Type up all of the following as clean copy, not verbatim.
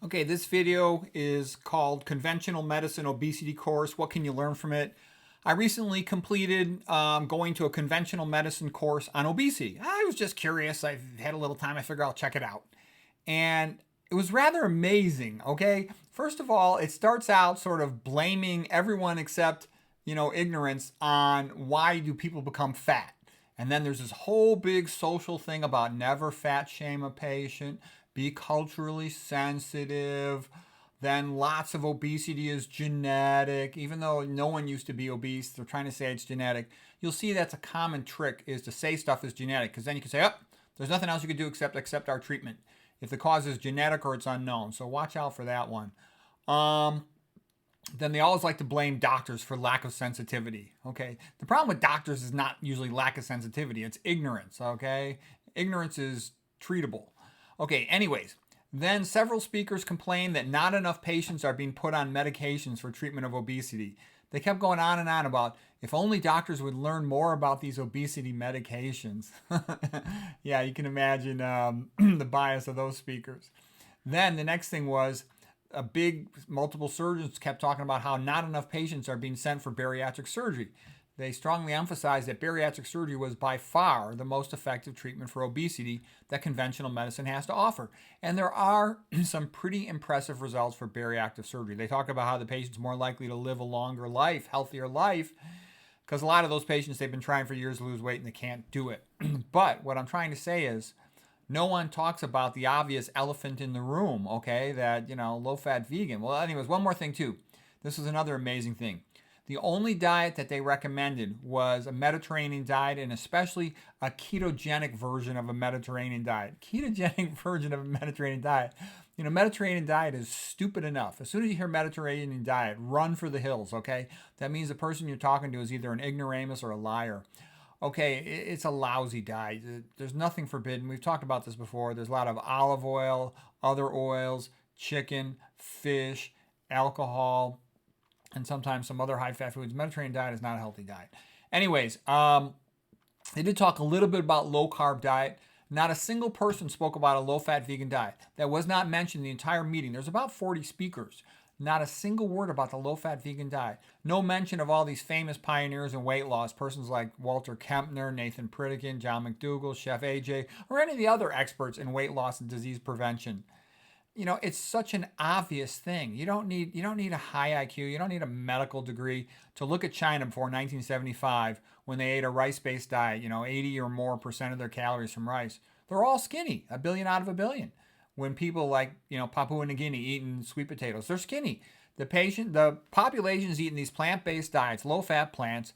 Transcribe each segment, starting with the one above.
Okay, this video is called Conventional Medicine Obesity Course. What can you learn from it? I recently completed going to a conventional medicine course on obesity. I was just curious. I've had a little time. I figured I'll check it out. And it was rather amazing, okay? First of all, it starts out sort of blaming everyone except, ignorance on why do people become fat. And then there's this whole big social thing about never fat shame a patient, be culturally sensitive. Then lots of obesity is genetic. Even though no one used to be obese, they're trying to say it's genetic. You'll see that's a common trick is to say stuff is genetic because then you can say, oh, there's nothing else you can do except accept our treatment if the cause is genetic or it's unknown. So watch out for that one. Then they always like to blame doctors for lack of sensitivity. Okay, the problem with doctors is not usually lack of sensitivity, it's ignorance. Okay, ignorance is treatable. Okay, anyways, then several speakers complained that not enough patients are being put on medications for treatment of obesity. They kept going on and on about if only doctors would learn more about these obesity medications. Yeah, you can imagine the bias of those speakers. Then the next thing was multiple surgeons kept talking about how not enough patients are being sent for bariatric surgery. They strongly emphasized that bariatric surgery was by far the most effective treatment for obesity that conventional medicine has to offer. And there are some pretty impressive results for bariatric surgery. They talk about how the patient's more likely to live a longer life, healthier life, because a lot of those patients, they've been trying for years to lose weight and they can't do it. But what I'm trying to say is, no one talks about the obvious elephant in the room, okay, that, low-fat vegan. Well, anyways, one more thing too. This is another amazing thing. The only diet that they recommended was a Mediterranean diet, and especially a ketogenic version of a Mediterranean diet. Ketogenic version of a Mediterranean diet. Mediterranean diet is stupid enough. As soon as you hear Mediterranean diet, run for the hills, okay? That means the person you're talking to is either an ignoramus or a liar. Okay, it's a lousy diet. There's nothing forbidden. We've talked about this before. There's a lot of olive oil, other oils, chicken, fish, alcohol, and sometimes some other high-fat foods. Mediterranean diet is not a healthy diet. Anyways, they did talk a little bit about low-carb diet. Not a single person spoke about a low-fat vegan diet. That was not mentioned in the entire meeting. There's about 40 speakers. Not a single word about the low-fat vegan diet. No mention of all these famous pioneers in weight loss, persons like Walter Kempner, Nathan Pritikin, John McDougall, Chef AJ, or any of the other experts in weight loss and disease prevention. It's such an obvious thing. You don't need a high IQ. You don't need a medical degree to look at China before 1975 when they ate a rice-based diet, 80 or more % of their calories from rice. They're all skinny, a billion out of a billion. When people like, Papua New Guinea eating sweet potatoes, they're skinny. The population's eating these plant-based diets, low-fat plants,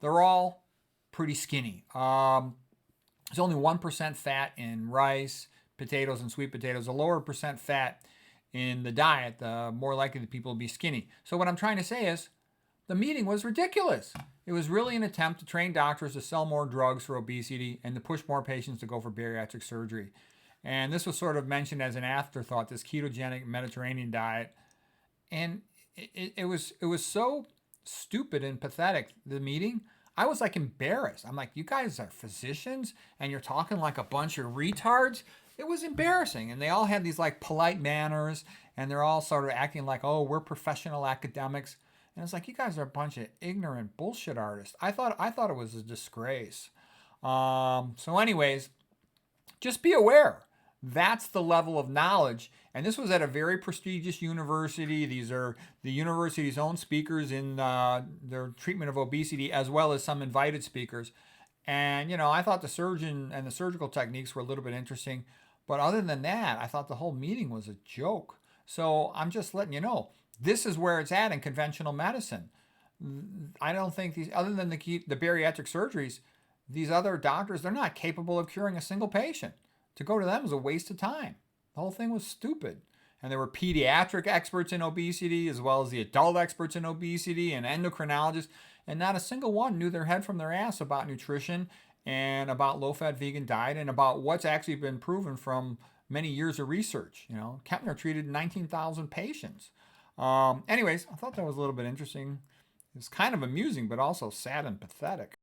they're all pretty skinny. There's only 1% fat in rice, potatoes, and sweet potatoes. A lower % fat in the diet, the more likely the people will be skinny. So what I'm trying to say is, the meeting was ridiculous. It was really an attempt to train doctors to sell more drugs for obesity and to push more patients to go for bariatric surgery. And this was sort of mentioned as an afterthought, this ketogenic Mediterranean diet. And it was so stupid and pathetic, the meeting. I was like embarrassed. I'm like, you guys are physicians and you're talking like a bunch of retards? It was embarrassing. And they all had these like polite manners and they're all sort of acting like, oh, we're professional academics. And it's like, you guys are a bunch of ignorant bullshit artists. I thought it was a disgrace. So anyways, just be aware. That's the level of knowledge. And this was at a very prestigious university. These are the university's own speakers in their treatment of obesity, as well as some invited speakers. And, I thought the surgeon and the surgical techniques were a little bit interesting. But other than that, I thought the whole meeting was a joke. So I'm just letting you know, this is where it's at in conventional medicine. I don't think other than the bariatric surgeries, these other doctors, they're not capable of curing a single patient. To go to them was a waste of time. The whole thing was stupid. And there were pediatric experts in obesity, as well as the adult experts in obesity and endocrinologists. And not a single one knew their head from their ass about nutrition and about low-fat vegan diet and about what's actually been proven from many years of research. Kempner treated 19,000 patients. Anyways, I thought that was a little bit interesting. It's kind of amusing, but also sad and pathetic.